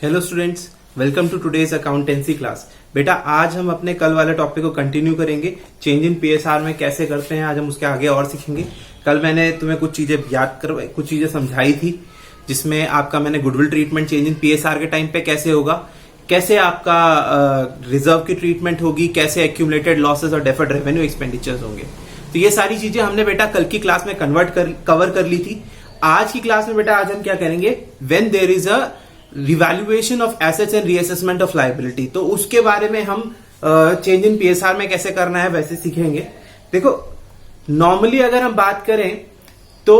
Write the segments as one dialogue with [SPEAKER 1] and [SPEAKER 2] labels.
[SPEAKER 1] Hello students, welcome to today's accountancy class. बेटा आज हम अपने कल वाले टॉपिक को कंटिन्यू करेंगे। चेंज इन पीएसआर में कैसे करते हैं आज हम उसके आगे और सीखेंगे। कल मैंने तुम्हें कुछ चीजें याद करवाई, कुछ चीजें समझाई थी, जिसमें आपका मैंने goodwill treatment change in PSR के टाइम पे कैसे होगा, कैसे आपका रिजर्व की ट्रीटमेंट होगी, कैसे एक्यूमुलेटेड लॉसेस और डेफर्ड रेवेन्यू एक्सपेंडिचर्स होंगे। तो ये सारी चीजें हमने बेटा कल की क्लास में कवर कर ली थी। आज की क्लास में बेटा आज हम क्या करेंगे, when there is a revaluation of assets and reassessment of liability, तो उसके बारे में हम चेंज इन पीएसआर में कैसे करना है वैसे सीखेंगे। देखो नॉर्मली अगर हम बात करें तो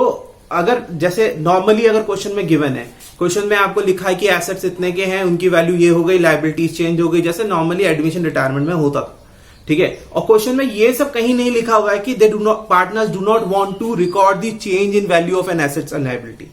[SPEAKER 1] अगर जैसे नॉर्मली अगर क्वेश्चन में गिवन है, क्वेश्चन में आपको लिखा है कि एसेट्स इतने के हैं, उनकी वैल्यू ये हो गई, लायबिलिटीज चेंज हो गई, जैसे नॉर्मली एडमिशन रिटायरमेंट में होता था, ठीक है। और क्वेश्चन में ये सब कहीं नहीं लिखा हुआ है कि they do not partners do not want to record the change in value of an assets and liability.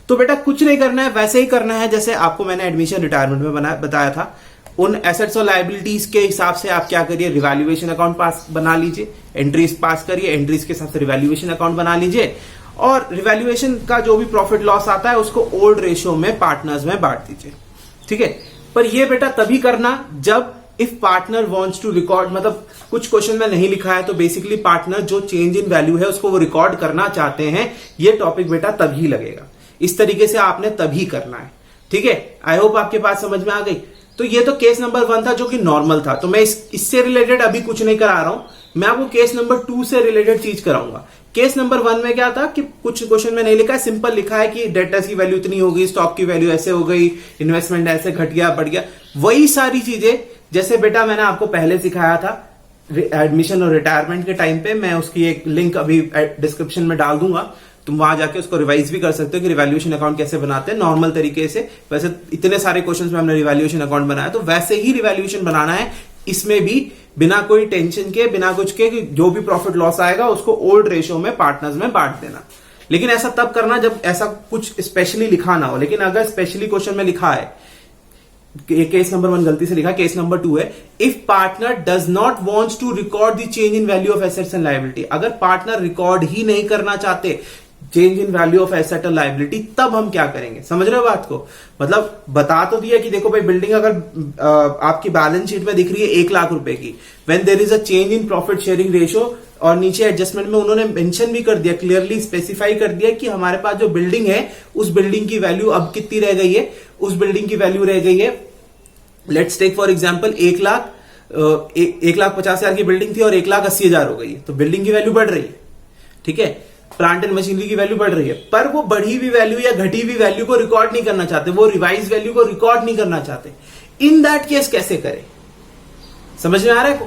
[SPEAKER 1] तो बेटा कुछ नहीं करना है, वैसे ही करना है जैसे आपको मैंने एडमिशन रिटायरमेंट में बताया था। उन एसेट्स और लायबिलिटीज के हिसाब से आप क्या करिए, रिवैल्यूएशन अकाउंट पास बना लीजिए, एंट्रीज पास करिए, एंट्रीज के हिसाब से रिवैल्यूएशन अकाउंट बना लीजिए, और रिवैल्यूएशन का जो भी प्रॉफिट लॉस आता है उसको ओल्ड रेशियो में पार्टनर्स में बांट दीजिए, ठीक है। पर ये बेटा तभी करना जब if partner wants to record, मतलब कुछ क्वेश्चन में नहीं लिखा है तो बेसिकली पार्टनर जो चेंज इन वैल्यू है उसको वो रिकॉर्ड करना चाहते हैं, ये टॉपिक बेटा तभी लगेगा। इस तरीके से आपने तभी करना है, ठीक है। आई होप आपके पास समझ में आ गई। तो ये तो केस नंबर 1 था जो कि नॉर्मल था, तो मैं इससे रिलेटेड अभी कुछ नहीं करा रहा हूं, मैं आपको केस नंबर 2 से रिलेटेड चीज कराऊंगा। केस नंबर 1 में क्या था कि कुछ क्वेश्चन में नहीं लिखा है, सिंपल लिखा है कि डेटर्स की वैल्यू इतनी हो गई, स्टॉक की वैल्यू ऐसे हो गई, इन्वेस्टमेंट ऐसे घट गया बढ़ गया, वही सारी चीजें जैसे बेटा मैंने आपको पहले सिखाया था एडमिशन और रिटायरमेंट के टाइम पे। मैं उसकी एक लिंक अभी डिस्क्रिप्शन में डाल दूंगा, तुम वहां जाके उसको रिवाइज भी कर सकते हो कि रिवैल्यूएशन अकाउंट कैसे बनाते हैं नॉर्मल तरीके से। वैसे इतने सारे क्वेश्चंस में हमने रिवैल्यूएशन अकाउंट बनाया, तो वैसे ही रिवैल्यूएशन बनाना है इसमें भी, बिना कोई टेंशन के, बिना कुछ के, जो भी प्रॉफिट लॉस आएगा उसको ओल्ड रेशियो में पार्टनर्स में बांट देना। लेकिन ऐसा तब करना जब ऐसा कुछ स्पेशली लिखा ना हो। लेकिन अगर स्पेशली क्वेश्चन में लिखा है, केस नंबर 1 गलती से लिखा, केस नंबर 2 है, if partner does not wants to record the change in value of assets and liability, अगर पार्टनर रिकॉर्ड ही नहीं करना चाहते change in value of asset और लायबिलिटी, तब हम क्या करेंगे, समझ रहे हो बात को। मतलब बता तो दिया कि देखो भाई बिल्डिंग अगर आपकी बैलेंस शीट में दिख रही है 1 लाख रुपए की, when there is a change in profit sharing ratio, और नीचे एडजस्टमेंट में उन्होंने मेंशन भी कर दिया, क्लियरली स्पेसिफाई कर दिया कि हमारे पास जो बिल्डिंग है उस बिल्डिंग की वैल्यू अब कितनी रह गई है, उस बिल्डिंग की वैल्यू रह गई है, लेट्स टेक फॉर एग्जाम्पल 1,50,000 की बिल्डिंग थी और 1,80,000 हो गई है, तो बिल्डिंग की वैल्यू बढ़ रही है, ठीक है। प्लांट एंड मशीनरी की वैल्यू बढ़ रही है, पर वो बढ़ी हुई वैल्यू या घटी हुई वैल्यू को रिकॉर्ड नहीं करना चाहते, वो रिवाइज वैल्यू को रिकॉर्ड नहीं करना चाहते। इन दैट केस कैसे करें, समझ में आ रहा है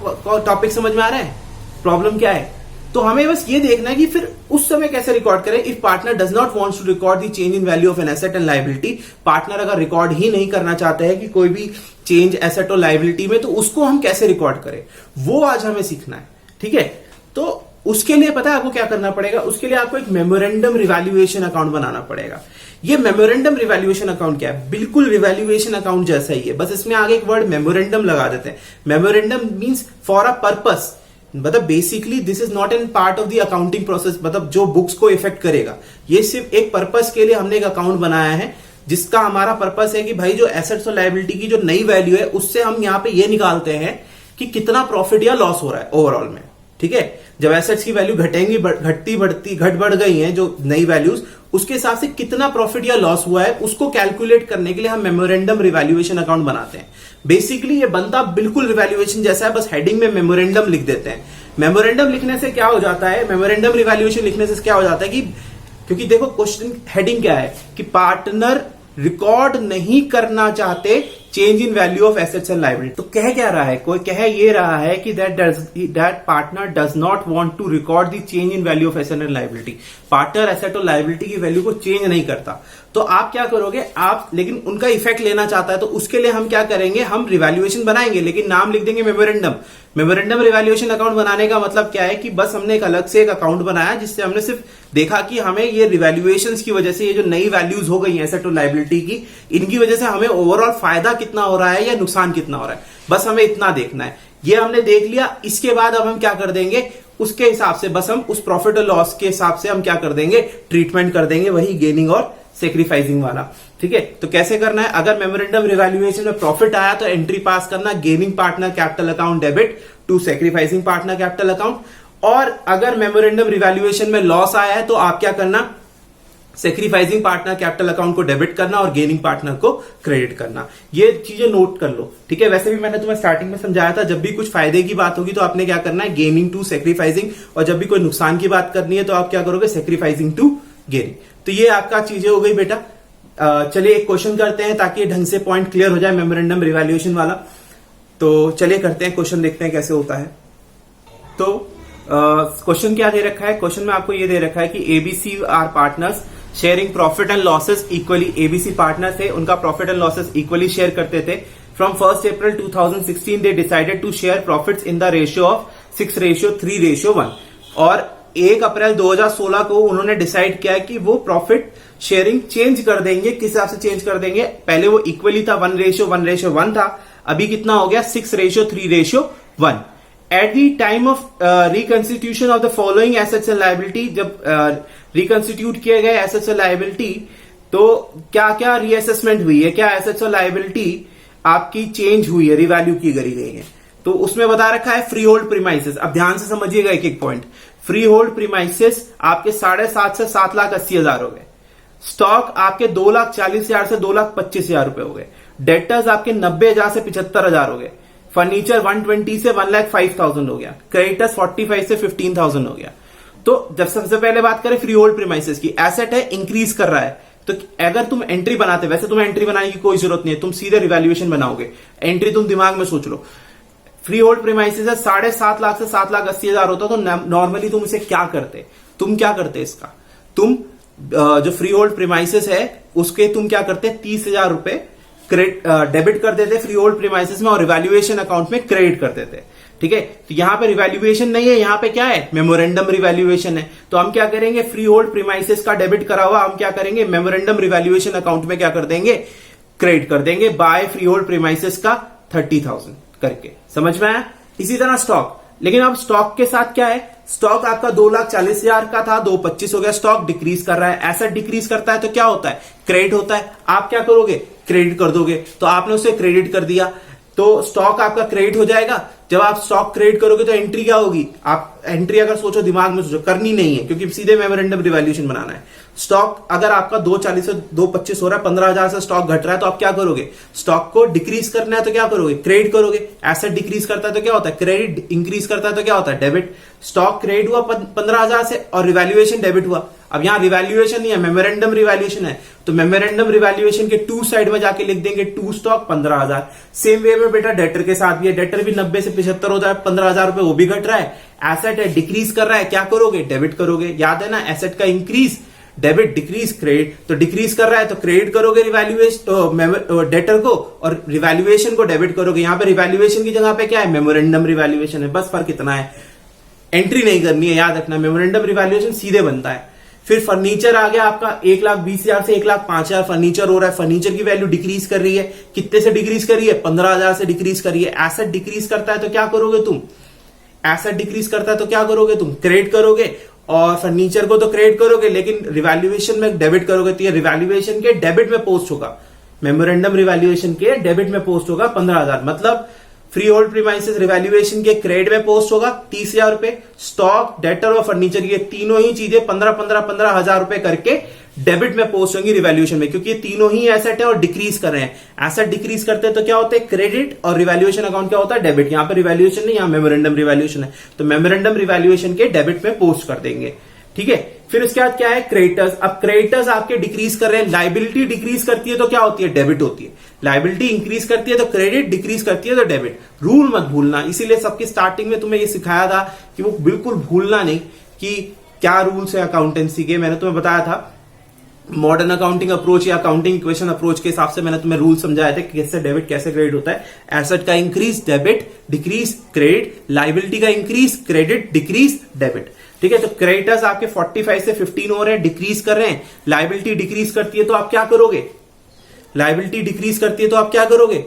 [SPEAKER 1] टॉपिक, समझ में आ रहा है प्रॉब्लम क्या है। तो हमें बस ये देखना है कि फिर उस समय कैसे रिकॉर्ड करें। If partner does not wants to record the change in value of an asset and liability, partner अगर रिकॉर्ड ही नहीं करना चाहते हैं कि कोई भी चेंज एसेट और लायबिलिटी में, तो उसको हम कैसे रिकॉर्ड करें, वो आज हमें सीखना है, ठीक है। तो उसके लिए पता है आपको क्या करना पड़ेगा, उसके लिए आपको एक मेमोरेंडम रिवैल्यूएशन अकाउंट बनाना पड़ेगा। ये मेमोरेंडम रिवैल्यूएशन अकाउंट क्या है, बिल्कुल रिवैल्यूएशन अकाउंट जैसा ही है, बस इसमें आगे एक वर्ड मेमोरेंडम लगा देते हैं। Memorandum means for a purpose, मतलब basically this is not an part of the accounting process, मतलब जो बुक्स को इफेक्ट करेगा। ये सिर्फ एक पर्पस के लिए हमने एक अकाउंट बनाया है, जिसका हमारा पर्पस है कि भाई जो एसेट्स और लायबिलिटी की जो नई वैल्यू है उससे हम यहां पे ये निकालते हैं कि कितना प्रॉफिट या लॉस हो रहा है ओवरऑल में, ठीक है। जब एसेट्स की वैल्यू घटेंगी, घट बढ़ गई है जो नई वैल्यूज, उसके हिसाब से कितना प्रॉफिट या लॉस हुआ है उसको कैलकुलेट करने के लिए हम मेमोरेंडम रिवैल्यूएशन अकाउंट बनाते हैं। बेसिकली ये बनता बिल्कुल रिवैल्यूएशन जैसा है, बस हेडिंग में मेमोरेंडम लिख देते हैं। मेमोरेंडम लिखने से क्या हो जाता है, मेमोरेंडम रिवैल्यूएशन लिखने से क्या हो जाता है कि, क्योंकि देखो क्वेश्चन हेडिंग क्या है कि पार्टनर रिकॉर्ड नहीं करना चाहते change in value of assets and liability, तो कह क्या रहा है, कोई कह ये रहा है कि that partner does not want to record the change in value of asset and liability. Partner asset और लायबिलिटी की वैल्यू को चेंज नहीं करता, तो आप क्या करोगे, आप लेकिन उनका इफेक्ट लेना चाहता है, तो उसके लिए हम क्या करेंगे, हम रिवैल्यूएशन बनाएंगे, लेकिन नाम लिख देंगे मेमोरेंडम। मेमोरेंडम रिवैल्यूएशन अकाउंट बनाने का मतलब क्या है कि बस हमने एक अलग से एक अकाउंट बनाया, जिससे हमने सिर्फ देखा कि हमें ये रिवैल्यूएशंस की वजह से ये जो नई वैल्यूज हो गई हैं एसेट और लायबिलिटी की, इनकी वजह से हमें ओवरऑल फायदा कितना हो रहा है या नुकसान कितना हो रहा है, बस हमें इतना देखना है। ये हमने देख लिया, इसके बाद अब हम क्या कर देंगे, उसके हिसाब से बस हम उस प्रॉफिट और लॉस के हिसाब से हम क्या कर देंगे, ट्रीटमेंट कर देंगे, वही गेनिंग और सेक्रीफाइसिंग वाला। ठीक है, तो कैसे करना है, अगर मेमोरेंडम रिवैल्यूएशन में प्रॉफिट आया तो एंट्री पास करना, gaining partner capital account debit to sacrificing partner capital account. और अगर मेमोरेंडम रिवैल्यूएशन में लॉस आया है तो आप क्या करना, सेक्रीफाइसिंग पार्टनर कैपिटल अकाउंट को डेबिट करना और गेनिंग पार्टनर को क्रेडिट करना। ये चीजें नोट कर लो। ठीक है, वैसे भी मैंने तुम्हें स्टार्टिंग में समझाया था, जब भी कुछ फायदे की बात होगी तो आपने क्या करना है, गेनिंग टू सेक्रीफाइसिंग, और जब भी कोई नुकसान की बात करनी है तो आप क्या करोगे, सेक्रीफाइसिंग टू गेनिंग। तो ये आपका चीजें हो गई बेटा। चलिए एक क्वेश्चन करते हैं ताकि ढंग से पॉइंट क्लियर हो जाए मेमोरेंडम रिवैल्यूएशन वाला। तो चलिए करते हैं, क्वेश्चन देखते हैं कैसे होता है। तो क्वेश्चन क्या दे रखा है, क्वेश्चन में आपको ये दे रखा है कि ABC are partners sharing profit and losses equally. ABC partner थे, उनका profit and losses equally share करते थे। From 1 April 2016 they decided to share profits in the ratio of 6:3:1। और 1 अप्रैल 2016 को उन्होंने डिसाइड किया कि वो प्रॉफिट शेयरिंग चेंज कर देंगे। किस हिसाब से चेंज कर देंगे, पहले वो इक्वली था, 1:1:1 था, अभी कितना हो गया, 6:3:1। At the time of reconstitution of the following assets and liability, जब रिकंस्टिट्यूट किए गए एसेट्स और लाइबिलिटी तो क्या क्या रीअसेसमेंट हुई है, क्या एसेट्स और लाइबिलिटी आपकी चेंज हुई है, रिवैल्यू की गई है। तो उसमें बता रखा है फ्री होल्ड प्रीमाइसेस। अब ध्यान से समझिएगा एक एक पॉइंट। फ्री होल्ड प्रीमाइसेस आपके 7.5 से 7,80,000 हो गए। स्टॉक आपके 2,40,000 से 2,25,000 रुपए हो गए। डेटर्स आपके 90,000 से 75,000 हो गए। फर्नीचर 120 से 1,05,000 हो गया। क्रेडिटर्स 45 से 15,000 हो गया। तो जब सबसे पहले बात करें फ्री होल्ड प्रीमाइसेस की, एसेट है, इंक्रीज कर रहा है, तो अगर तुम एंट्री बनाते, वैसे तुम्हें एंट्री बनाने की कोई जरूरत नहीं है, तुम सीधे रिवैल्यूएशन बनाओगे। एंट्री तुम दिमाग में सोच लो। फ्री होल्ड प्रीमाइसेस है, 7.5 लाख से 7,80,000 होता, तो नॉर्मली तुम इसे क्या करते, इसका तुम जो फ्री होल्ड प्रीमाइसेस है उसके तुम क्या करते, 30,000 रुपए डेबिट कर देते फ्री होल्ड प्रीमाइसेस में और रिवैल्यूएशन अकाउंट में क्रेडिट कर देते। ठीक है, तो यहां पे रिवैल्यूएशन नहीं है, यहां पे क्या है, मेमोरेंडम रिवैल्यूएशन है। तो हम क्या करेंगे, फ्री होल्ड प्रीमाइसेस का डेबिट करा हुआ हम क्या करेंगे, मेमोरेंडम रिवैल्यूएशन अकाउंट में क्या कर देंगे, क्रेडिट कर देंगे बाय फ्री होल्ड प्रीमाइसेस का 30,000 करके। समझ में आया। इसी तरह स्टॉक, लेकिन अब स्टॉक के साथ क्या है, स्टॉक आपका 2,40,000 का था, 2,25,000 हो गया। स्टॉक डिक्रीज कर रहा है, एसेट डिक्रीज करता है तो क्या होता है, क्रेडिट होता है। आप क्या करोगे, क्रेडिट कर दोगे। तो आपने उसे क्रेडिट कर दिया तो स्टॉक आपका क्रेडिट हो जाएगा। जब आप स्टॉक क्रेडिट करोगे तो एंट्री क्या होगी, आप एंट्री अगर सोचो, दिमाग में सोचो, करनी नहीं है क्योंकि सीधे मेमोरेंडम रिवैल्यूएशन बनाना है। स्टॉक अगर आपका 2,40 से 2,25 हो रहा है, 15,000 से स्टॉक घट रहा है, तो आप क्या करोगे, स्टॉक को डिक्रीज करना है तो क्या करोगे, क्रेडिट करोगे। एसेट डिक्रीज करता है तो क्या होता है, क्रेडिट। इंक्रीज करता है तो क्या होता है, डेबिट। स्टॉक क्रेडिट हुआ 15,000 से और रिवैल्यूएशन डेबिट हुआ। अब यहां रिवैल्यूएशन नहीं है, मेमोरेंडम रिवैल्यूएशन है, तो मेमोरेंडम रिवैल्यूएशन के टू साइड में जाके लिख देंगे टू स्टॉक 15,000। सेम वे में बेटा डेटर के साथ भी है, डेटर भी 90 से 75 होता है, 15,000 रुपए वो भी घट रहा है। एसेट है, डिक्रीज कर रहा है, क्या करोगे, डेबिट करोगे। याद है ना, एसेट का इंक्रीज डेबिट, डिक्रीज क्रेडिट। तो डिक्रीज कर रहा है तो क्रेडिट करोगे रिवैल्यूएशन डेटर को, और रिवैल्यूएशन को डेबिट करोगे। यहां पे रिवैल्यूएशन की जगह पे क्या है, मेमोरेंडम रिवैल्यूएशन है। बस फर्क इतना है, एंट्री नहीं करनी है, याद रखना। मेमोरेंडम रिवैल्यूएशन सीधे बनता है। फिर फर्नीचर आ गया आपका 1,20,000 से 1,05,000 फर्नीचर हो रहा है। फर्नीचर की वैल्यू डिक्रीज कर रही है, कितने से डिक्रीज कर रही है, 15,000 से डिक्रीज कर रही है। एसेट डिक्रीज करता है तो क्या करोगे तुम, एसेट डिक्रीज करता है तो क्या करोगे तुम, क्रेडिट करोगे। और फर्नीचर को तो क्रेडिट करोगे लेकिन रिवैल्यूएशन में डेबिट करोगे, तो ये रिवैल्यूएशन के डेबिट में पोस्ट होगा। मेमोरेंडम रिवैल्यूएशन के डेबिट में पोस्ट होगा 15,000। मतलब फ्री होल्ड प्रीमाइसेस रिवैल्यूएशन के क्रेडिट में पोस्ट होगा 30,000 रुपए। स्टॉक, डेटर और फर्नीचर, ये तीनों ही चीजें 15,000 रुपए करके डेबिट में पोस्ट होंगी रिवैल्यूएशन में, क्योंकि ये तीनों ही एसेट है और डिक्रीज कर रहे हैं। एसेट डिक्रीज करते हैं तो क्या होता है, क्रेडिट, और रिवैल्यूएशन अकाउंट क्या होता है, डेबिट। यहां पर रिवैल्यूएशन नहीं, यहां मेमोरेंडम रिवैल्यूएशन है, तो मेमोरेंडम रिवैल्यूएशन के डेबिट में पोस्ट कर देंगे। ठीक है, फिर उसके बाद क्या है, क्रेडिटर्स। अब क्रेडिटर्स आपके डिक्रीज कर रहे हैं, लाइबिलिटी डिक्रीज करती है तो क्या होती है, डेबिट होती है। लाइबिलिटी इंक्रीज करती है तो क्रेडिट, डिक्रीज करती है तो डेबिट। रूल मत भूलना, इसीलिए सबकी स्टार्टिंग में तुम्हें ये सिखाया था कि वो बिल्कुल भूलना नहीं कि क्या रूल्स है अकाउंटेंसी के। मैंने तुम्हें बताया था मॉडर्न अकाउंटिंग अप्रोच या अकाउंटिंग इक्वेशन अप्रोच के हिसाब से मैंने तुम्हें रूल समझाया था कि कैसे डेबिट कैसे क्रेडिट होता है। एसेट का increase debit, decrease credit, liability का इंक्रीज क्रेडिट, डिक्रीज डेबिट। ठीक है, तो क्रेडिटर्स आपके 45 से 15 हो रहे हैं, डिक्रीज कर रहे हैं। लाइबिलिटी डिक्रीज करती है तो आप क्या करोगे, लाइबिलिटी डिक्रीज करती है तो आप क्या करोगे,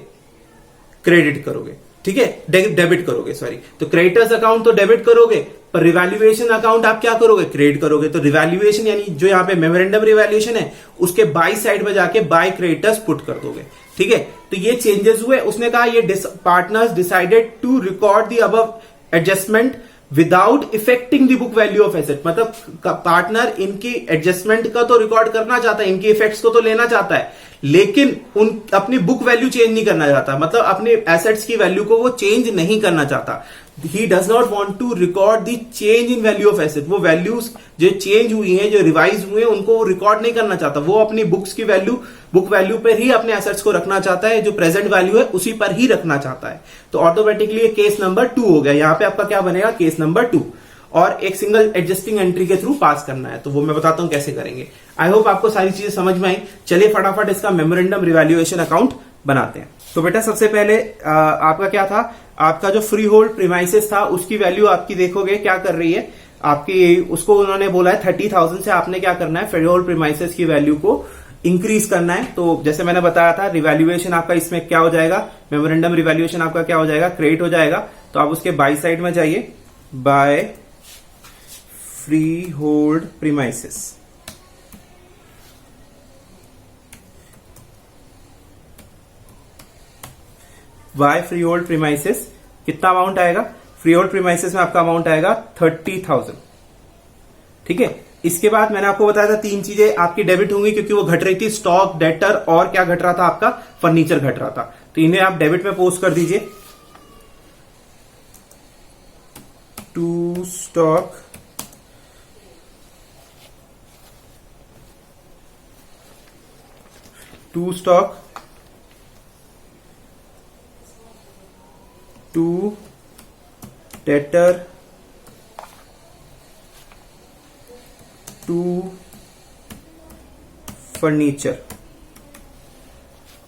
[SPEAKER 1] क्रेडिट करोगे। ठीक है, डेबिट करोगे, सॉरी। तो क्रेडिटर्स अकाउंट तो डेबिट करोगे, पर रिवैल्यूएशन अकाउंट आप क्या करोगे, क्रेडिट करोगे। तो रिवैल्यूएशन यानी जो यहाँ पे मेमोरेंडम रिवैल्यूएशन है उसके बाई साइड में जाके बाय क्रेडिटर्स पुट कर दोगे। ठीक है, तो ये चेंजेस हुए। उसने कहा ये partners decided to record the above adjustment without effecting the book value of asset. मतलब पार्टनर इनकी एडजस्टमेंट का तो रिकॉर्ड करना चाहता है, इनकी इफेक्ट्स को तो लेना चाहता है, लेकिन अपनी बुक वैल्यू चेंज नहीं करना चाहता। मतलब अपने एसेट्स की वैल्यू को वो चेंज नहीं करना चाहता। He does not want to record the change in value of asset. वो वैल्यूज जो चेंज हुई हैं, जो रिवाइज हुए हैं, उनको वो रिकॉर्ड नहीं करना चाहता। वो अपनी बुक्स की वैल्यू, बुक वैल्यू पर ही अपने एसेट्स को रखना चाहता है, जो प्रेजेंट वैल्यू है उसी पर ही रखना चाहता है। तो ऑटोमेटिकली केस नंबर 2 हो गया। यहां पे आपका क्या बनेगा, केस नंबर 2, और एक सिंगल एडजस्टिंग एंट्री के थ्रू पास करना है। तो वो मैं बताता हूं कैसे करेंगे। आई होप आपको सारी चीजें समझ में आई। चलिए फटाफट इसका मेमोरेंडम रिवैल्यूएशन अकाउंट बनाते हैं। तो बेटा सबसे पहले आपका क्या था, आपका जो फ्री होल्ड प्रीमाइसेस था उसकी वैल्यू आपकी देखोगे क्या कर रही है आपकी, उसको उन्होंने बोला है 30,000 से आपने क्या करना है, फ्री होल्ड प्रीमाइसेस की वैल्यू को इंक्रीज करना है। तो जैसे मैंने बताया था, रिवैल्यूएशन आपका इसमें क्या हो जाएगा, मेमोरेंडम रिवैल्यूएशन आपका क्या हो जाएगा, क्रेडिट हो जाएगा। तो आप उसके बाई साइड में जाइए, by free hold premises, by free hold premises कितना अमाउंट आएगा, फ्री होल्ड प्रीमाइसेस में आपका अमाउंट आएगा 30,000। ठीक है, इसके बाद मैंने आपको बताया था 3 चीजें आपकी डेबिट होंगी क्योंकि वो घट रही थी, स्टॉक, डेटर और क्या घट रहा था आपका, फर्नीचर घट रहा था। तो इन्हें आप डेबिट में पोस्ट कर दीजिए। To stock, to stock, to debtor, to furniture.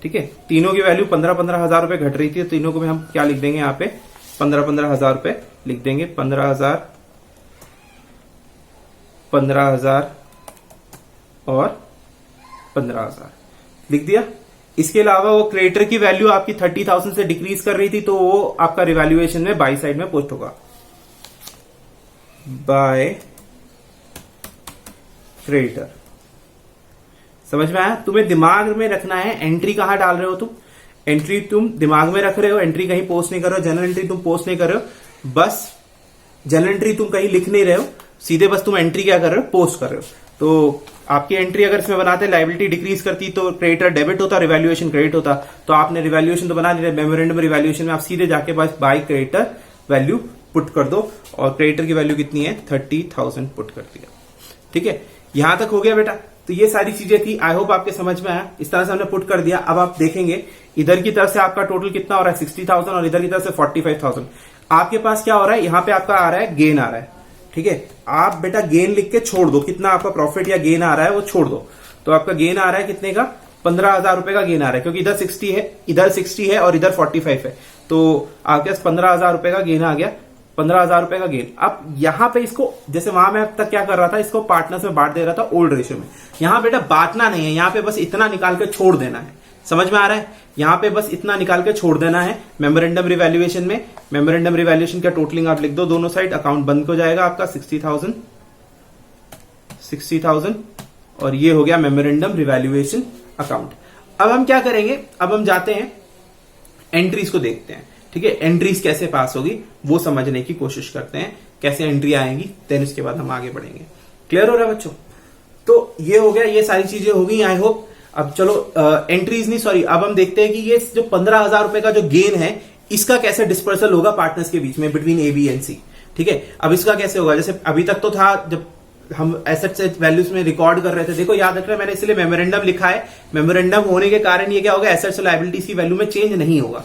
[SPEAKER 1] ठीक है, तीनों की वैल्यू 15-15 हजार रुपए घट रही थी। तो तीनों को भी हम क्या लिख देंगे यहाँ पे, 15-15 हजार रुपए लिख देंगे। 15,000, 15,000 और 15,000 लिख दिया। इसके अलावा वो क्रेडिटर की वैल्यू आपकी 30,000 से डिक्रीज कर रही थी, तो वो आपका रिवैल्यूएशन में बाई साइड में पोस्ट होगा, बाय क्रेडिटर। समझ में आया? तुम्हें दिमाग में रखना है एंट्री कहां डाल रहे हो तुम, एंट्री तुम दिमाग में रख रहे हो, एंट्री कहीं पोस्ट नहीं कर रहे हो, जनरल एंट्री तुम पोस्ट नहीं कर रहे हो, बस जनरल एंट्री तुम कहीं लिख नहीं रहे हो, सीधे बस तुम एंट्री क्या कर रहे हो, पोस्ट कर रहे हो। तो आपकी एंट्री अगर इसमें बनाते लायबिलिटी डिक्रीज करती तो क्रेडिटर डेबिट होता, रिवैल्यूएशन क्रेडिट होता। तो आपने रिवैल्यूएशन तो बना दिया, मेमोरेंडम रिवैल्यूएशन में आप सीधे जाके बस बाय क्रेडिटर वैल्यू पुट कर दो, और क्रेडिटर की वैल्यू कितनी है, 30,000 पुट कर दिया। ठीक है, यहां तक हो गया बेटा। तो ये सारी चीजें थी, आई होप आपके समझ में आया। इस तरह से हमने पुट कर दिया। अब आप देखेंगे इधर की तरफ से आपका टोटल कितना हो रहा है, 60,000, और इधर की तरफ से 45,000। आपके पास क्या हो रहा है, यहां पे आपका आ रहा है गेन आ रहा है। ठीक है, आप बेटा गेन लिख के छोड़ दो, कितना आपका प्रॉफिट या गेन आ रहा है वो छोड़ दो। तो आपका गेन आ रहा है कितने का, 15,000 रुपए का गेन आ रहा है, क्योंकि इधर 60 है, इधर 60 है और इधर 45 है। तो आपके पास 15,000 रुपए का गेन आ गया, 15,000 रुपए का गेन। अब यहां पे इसको, जैसे वहां मैं अब तक क्या कर रहा था, इसको पार्टनर्स में बांट दे रहा था ओल्ड रेशियो में। यहां बेटा बांटना नहीं है, यहां पे बस इतना निकाल के छोड़ देना है। समझ में आ रहा है? यहां पे बस इतना निकाल के छोड़ देना है। मेमोरेंडम रिवैल्यूएशन में, मेमोरेंडम रिवैल्यूएशन का टोटलिंग आप लिख दो दोनों साइड, अकाउंट बंद हो जाएगा आपका 60,000, और ये हो गया मेमोरेंडम रिवैल्यूएशन अकाउंट। अब हम क्या करेंगे, अब हम जाते हैं एंट्रीज को देखते हैं। ठीक है, एंट्रीज कैसे पास होगी वो समझने की कोशिश करते हैं, कैसे एंट्री आएंगी, देन उसके बाद हम आगे बढ़ेंगे। क्लियर हो रहा है बच्चों? तो ये हो गया, ये सारी चीजें हो गई आई होप। अब चलो एंट्रीज नहीं, सॉरी, अब हम देखते हैं कि ये जो 15,000 रुपए का जो गेन है इसका कैसे डिस्पर्सल होगा पार्टनर्स के बीच में, बिटवीन ए, बी एंड सी। ठीक है, अब इसका कैसे होगा, जैसे अभी तक तो था जब हम एसेट्स वैल्यूज में रिकॉर्ड कर रहे थे। देखो याद रखना, मैंने इसलिए मेमोरेंडम लिखा है, मेमोरेंडम होने के कारण ये क्या होगा, एसेट्स और लायबिलिटीज की वैल्यू में चेंज नहीं होगा।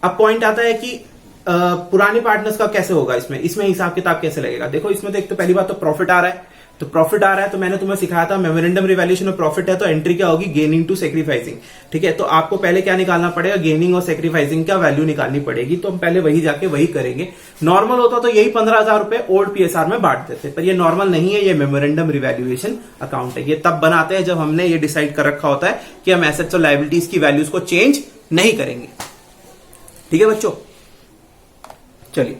[SPEAKER 1] अब पॉइंट आता है कि पुराने पार्टनर्स का कैसे होगा, इसमें हिसाब किताब कैसे लगेगा। देखो इसमें तो एक तो पहली बात तो प्रॉफिट आ रहा है, तो प्रॉफिट आ रहा है तो मैंने तुम्हें सिखाया था मेमोरेंडम रिवैल्यूएशन में प्रॉफिट है तो एंट्री क्या होगी, गेनिंग टू सेक्रीफाइसिंग। ठीक है, तो आपको पहले क्या निकालना पड़ेगा, गेनिंग और सेक्रीफाइसिंग का वैल्यू निकालनी पड़ेगी। तो हम पहले वही जाके वही करेंगे। नॉर्मल होता तो यही 15,000 रुपए ओल्ड पीएसआर में बांट देते, पर ये नॉर्मल नहीं है, ये मेमोरेंडम रिवैल्यूएशन अकाउंट है। ये तब बनाते हैं जब हमने ये डिसाइड कर रखा होता है कि हम एसेट्स और लायबिलिटीज की वैल्यूज को चेंज नहीं करेंगे। ठीक है बच्चों, चलिए,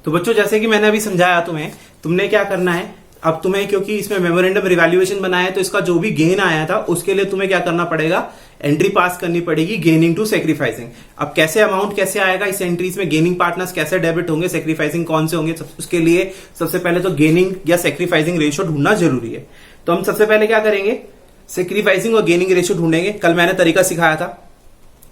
[SPEAKER 1] तो बच्चों जैसे कि मैंने अभी समझाया तुम्हें, तुमने क्या करना है, अब तुम्हें क्योंकि इसमें मेमोरेंडम रिवैल्यूएशन बनाया है तो इसका जो भी गेन आया था उसके लिए तुम्हें क्या करना पड़ेगा, एंट्री पास करनी पड़ेगी गेनिंग टू सेक्रीफाइसिंग। अब कैसे अमाउंट कैसे आएगा इस एंट्रीज में, गेनिंग पार्टनर्स कैसे डेबिट होंगे, सेक्रीफाइसिंग कौन से होंगे, उसके लिए सबसे पहले तो गेनिंग या सेक्रीफाइसिंग रेशियो ढूंढना जरूरी है। तो हम सबसे पहले क्या करेंगे, सेक्रीफाइसिंग और गेनिंग रेशियो ढूंढेंगे। कल मैंने तरीका सिखाया था,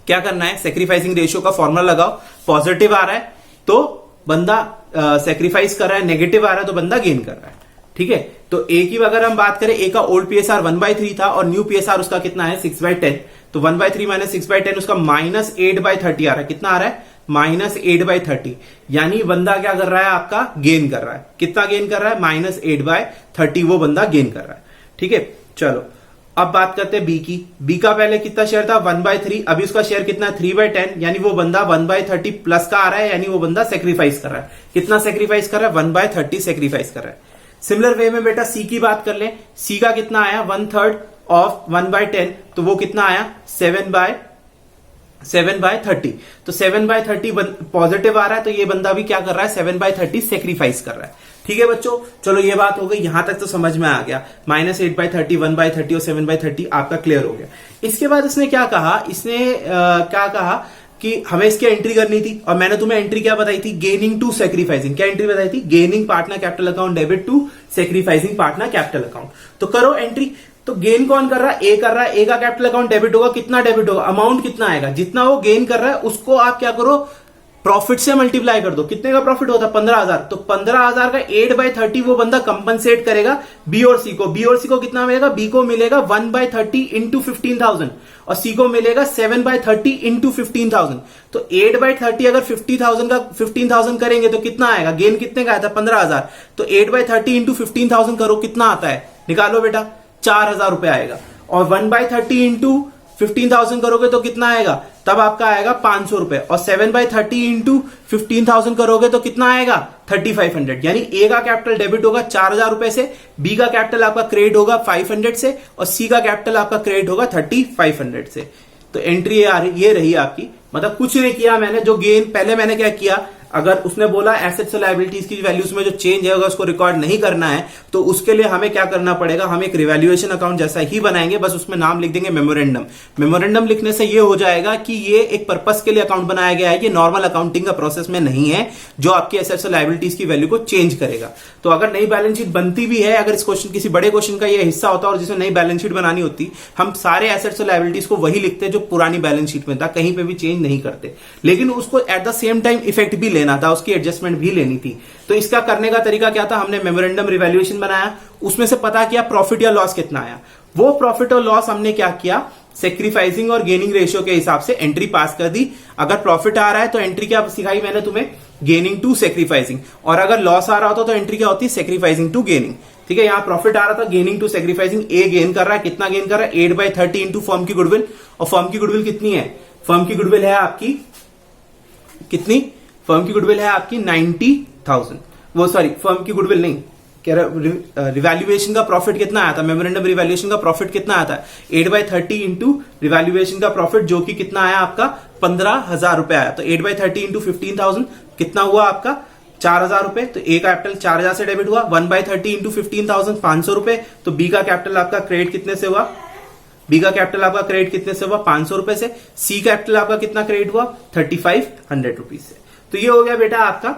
[SPEAKER 1] क्या करना है, सेक्रीफाइसिंग रेशियो का फॉर्मूला लगाओ, पॉजिटिव आ रहा है तो बंदा सेक्रीफाइस कर रहा है, नेगेटिव आ रहा है तो बंदा गेन कर रहा है। ठीक है, तो ए की अगर हम बात करें, ए का ओल्ड पीएसआर 1/3 था और न्यू पीएसआर उसका कितना है 6/10, तो 1/3 माइनस 6/10 उसका -8/30 आ रहा है। कितना आ रहा है, -8/30, यानी बंदा क्या कर रहा है, आपका गेन कर रहा है। कितना गेन कर रहा है, -8/30 वो बंदा गेन कर रहा है। ठीक है, चलो अब बात करते हैं बी की। बी का पहले कितना शेयर था 1/3, अभी उसका शेयर कितना है 3/10, यानी वो बंदा 1/30 प्लस का आ रहा है, यानी वो बंदा सेक्रीफाइस कर रहा है। कितना सेक्रीफाइस कर रहा है, 1/30 सेक्रीफाइस कर रहा है। सिमिलर वे में बेटा सी की बात कर ले, सी का कितना आया 1/3 ऑफ 1/10, तो वो कितना आया 7/30, तो 7/30 पॉजिटिव आ रहा है, तो ये बंदा भी क्या कर रहा है 7/30 सेक्रीफाइस कर रहा है। ठीक है बच्चों, चलो ये बात हो गई, यहां तक तो समझ में आ गया, -8/30, 1/30 और 7/30 आपका क्लियर हो गया। इसके बाद इसने क्या कहा, इसने क्या कहा कि हमें इसकी एंट्री करनी थी, और मैंने तुम्हें एंट्री क्या बताई थी, गेनिंग टू सेक्रीफाइसिंग। क्या एंट्री बताई थी, gaining partner capital account debit to sacrificing partner capital account. तो करो एंट्री। तो गेन कौन कर रहा है, ए कर रहा है, ए का कैपिटल अकाउंट डेबिट होगा, कितना डेबिट होगा, अमाउंट कितना आएगा, जितना वो गेन कर रहा है उसको आप क्या करो, प्रॉफिट से मल्टीप्लाई कर दो। कितने का प्रॉफिट होता है 15,000, तो 15,000 का 8/30 वो बंदा कंपनसेट करेगा बी और सी को। बी और सी को कितना मिलेगा, बी को मिलेगा 1/30 इंटू 15,000 और सी को मिलेगा 7/30 इंटू 15,000। तो 8/30 अगर 15,000 करेंगे तो कितना आएगा, गेन कितने का आया था 15,000, तो 8/30 इंटू 15,000 करो, कितना आता है, निकालो बेटा 4,000 रुपए आएगा। और 1/30 इंटू 15,000 करोगे तो कितना आएगा, तब आपका आएगा 500 रुपए। और 7/30 इंटू 15,000 करोगे तो कितना आएगा 3,500, यानी ए का कैपिटल डेबिट होगा 4,000 रुपए से, बी का कैपिटल आपका क्रेडिट होगा 500 से, और सी का कैपिटल आपका क्रेडिट होगा 3,500 से। तो एंट्री ये रही आपकी, मतलब कुछ नहीं किया मैंने, जो गेन पहले मैंने क्या किया, अगर उसने बोला एसेट्स और लायबिलिटीज की वैल्यूज में जो चेंज है अगर उसको रिकॉर्ड नहीं करना है तो उसके लिए हमें क्या करना पड़ेगा, हम एक रिवैल्यूएशन अकाउंट जैसा ही बनाएंगे, बस उसमें नाम लिख देंगे मेमोरेंडम। मेमोरेंडम लिखने से ये हो जाएगा कि ये एक पर्पस के लिए अकाउंट बनाया गया है, ये नॉर्मल अकाउंटिंग का प्रोसेस में नहीं है जो आपकी एसेट्स और लायबिलिटीज की वैल्यू को चेंज करेगा। तो अगर नई बैलेंस शीट बनती भी है, अगर इस क्वेश्चन किसी बड़े क्वेश्चन का ये हिस्सा होता और जिसमें नई बैलेंस शीट बनानी होती, हम सारे एसेट्स और लायबिलिटीज को वही लिखते जो पुरानी बैलेंस शीट में था, कहीं पे भी चेंज नहीं करते, लेकिन उसको at the same time effect भी लेना था, उसकी एडजस्टमेंट भी लेनी थी। तो इसका करने का तरीका क्या था, हमने मेमोरेंडम रिवैल्यूएशन बनाया, उसमें से पता किया प्रॉफिट या लॉस कितना आया, वो प्रॉफिट और लॉस हमने क्या किया, सेक्रीफाइसिंग और गेनिंग रेशियो के हिसाब से एंट्री पास कर दी। अगर प्रॉफिट आ रहा है तो एंट्री क्या सिखाई मैंने तुम्हें, गेनिंग टू सेक्रीफाइसिंग, और अगर लॉस आ रहा होता तो एंट्री क्या होती है, सेक्रीफाइसिंग टू गेनिंग। ठीक है, यहां प्रॉफिट आ रहा था, gaining to sacrificing, A gain कर रहा है, कितना गेन कर रहा है 8/30 इंटू फर्म की गुडविल, और फर्म की गुडविल कितनी है, फर्म की गुडविल है आपकी कितनी, फर्म की गुडविल है आपकी 90,000, वो सॉरी फर्म की गुडविल नहीं कह रहा, रिवैल्यूएशन का प्रॉफिट कितना आया था, मेमोरेंडम रिवैल्यूएशन का प्रॉफिट कितना आया था 8/30 इंटू रिवैल्यूएशन का प्रॉफिट, जो कि कितना आया आपका 15,000 रुपए आया। तो 8/30 इंटू 15,000 कितना हुआ आपका 4,000 रुपए, तो ए कैपिटल 4,000 से डेबिट हुआ, 1/30 इंटू 15,000 500 रुपए, तो बी का कैपिटल आपका क्रेडिट कितने से हुआ, बी का कैपिटल आपका क्रेडिट कितने से हुआ 500 रुपए से, सी कैपिटल आपका कितना क्रेडिट हुआ 3,500 रुपीज से। तो ये हो गया बेटा आपका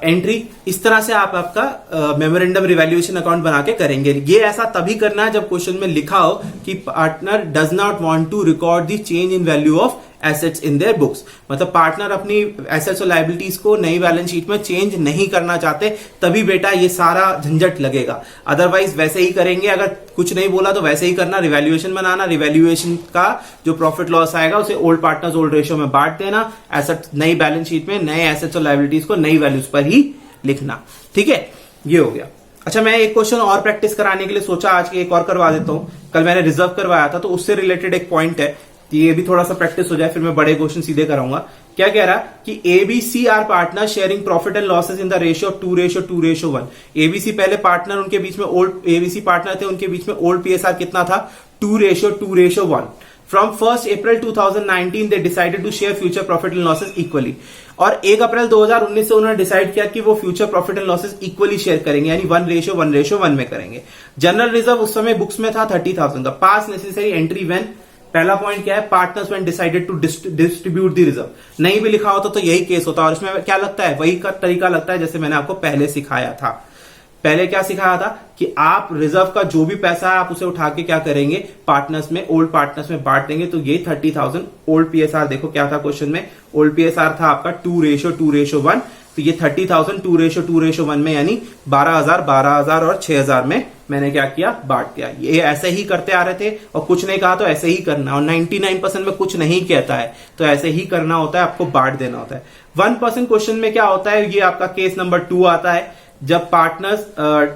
[SPEAKER 1] एंट्री। इस तरह से आप आपका मेमोरेंडम रिवैल्यूएशन अकाउंट बना के करेंगे। ये ऐसा तभी करना है जब क्वेश्चन में लिखा हो कि partner does not want to record the change in value of assets in their books, मतलब पार्टनर अपनी एसेट्स और लायबिलिटीज को नई बैलेंस शीट में चेंज नहीं करना चाहते, तभी बेटा ये सारा झंझट लगेगा। अदरवाइज वैसे ही करेंगे, अगर कुछ नहीं बोला तो वैसे ही करना, रिवैल्यूएशन बनाना, रिवैल्यूएशन का जो प्रॉफिट लॉस आएगा उसे ओल्ड पार्टनर्स ओल्ड रेशियो में बांट देना, एसेट्स नई बैलेंस शीट में नए एसेट्स और लायबिलिटीज को नई वैल्यूज पर ही लिखना। ठीक है, ये हो गया। अच्छा, मैं एक क्वेश्चन और प्रैक्टिस कराने के लिए सोचा आज के एक और करवा देता हूं, कल मैंने रिजर्व करवाया था तो उससे रिलेटेड एक पॉइंट है, ये भी थोड़ा सा प्रैक्टिस हो जाए, फिर मैं बड़े क्वेश्चन सीधे कराऊंगा। क्या कह रहा है कि ABC are partner sharing profit and losses in the ratio 2:1। ABC पहले पार्टनर, उनके बीच में ओल्ड एबीसी पार्टनर थे, उनके बीच में ओल्ड पीएसआर कितना था 2:1। From 1 April 2019 they decided to share future profit and losses equally. और 1 अप्रैल 2019 से उन्होंने डिसाइड किया कि वो future profit and losses equally share करेंगे, यानी 1:1:1 में करेंगे। जनरल रिजर्व उस समय बुक्स में था 30,000 का। पास नेसेसरी एंट्री व्हेन, पहला पॉइंट क्या है, partners when decided to distribute the reserve. नहीं भी लिखा होता तो यही केस होता, और इसमें क्या लगता है, वही का तरीका लगता है जैसे मैंने आपको पहले सिखाया था। पहले क्या सिखाया था कि आप रिजर्व का जो भी पैसा है आप उसे उठा के क्या करेंगे, पार्टनर्स में, ओल्ड पार्टनर्स में बांट देंगे। तो ये 30,000 ओल्ड पीएसआर, देखो क्या था क्वेश्चन में, ओल्ड पीएसआर था आपका 2:1, तो ये 30,000 2:1 में, यानी 12,000 12,000 और 6,000 में मैंने क्या किया, बांट दिया। ये ऐसे ही करते आ रहे थे, और कुछ नहीं कहा तो ऐसे ही करना, और 99% में कुछ नहीं कहता है तो ऐसे ही करना होता है, आपको बांट देना होता है। 1% क्वेश्चन में क्या होता है, ये आपका केस नंबर 2 आता है, जब partners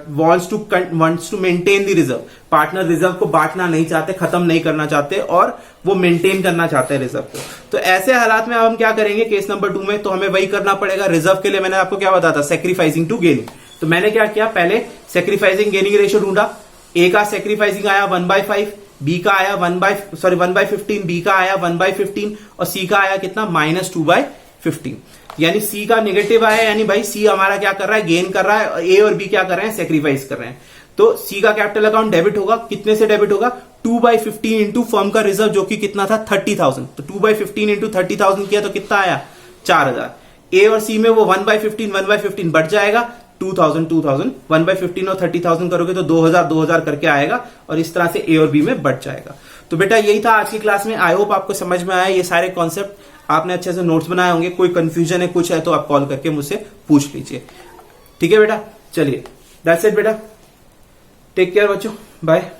[SPEAKER 1] wants to maintain the reserve. Partner reserve को बांटना नहीं चाहते, खत्म नहीं करना चाहते, और वो मेंटेन करना चाहते हैं रिजर्व को। तो ऐसे हालात में अब हम क्या करेंगे केस नंबर 2 में, तो हमें वही करना पड़ेगा। रिजर्व के लिए मैंने आपको क्या बताया था, सैक्रिफाइसिंग टू गेनिंग। तो मैंने क्या किया, पहले सैक्रिफाइसिंग गेनिंग रेशियो ढूंढा। ए का सैक्रिफाइसिंग आया 1/5, बी का आया 1/15, बी का आया 1/15, और सी का आया कितना, -2/15। यानी सी का नेगेटिव आया, यानी भाई सी हमारा क्या कर रहा है, गेन कर रहा है, ए और बी क्या कर रहे हैं, सेक्रीफाइस कर रहे हैं। तो सी का कैपिटल अकाउंट डेबिट होगा, कितने से डेबिट होगा, 2/15 इंटू फर्म का रिजर्व जो कि कितना था 30,000। तो 2/15 इंटू 30,000 किया तो कितना आया, 4,000। ए और सी में वो 1/15 बढ़ जाएगा, 2,000 1/15 और 30,000 करोगे तो 2,000 करके आएगा, और इस तरह से ए और बी में बढ़ जाएगा। तो बेटा यही था आज की क्लास में। आई होप आपको समझ में आया ये सारे कॉन्सेप्ट, आपने अच्छे से नोट्स बनाए होंगे। कोई कंफ्यूजन है, कुछ है तो आप कॉल करके मुझसे पूछ लीजिए। ठीक है बेटा, चलिए दैट्स इट बेटा, टेक केयर बच्चों, बाय।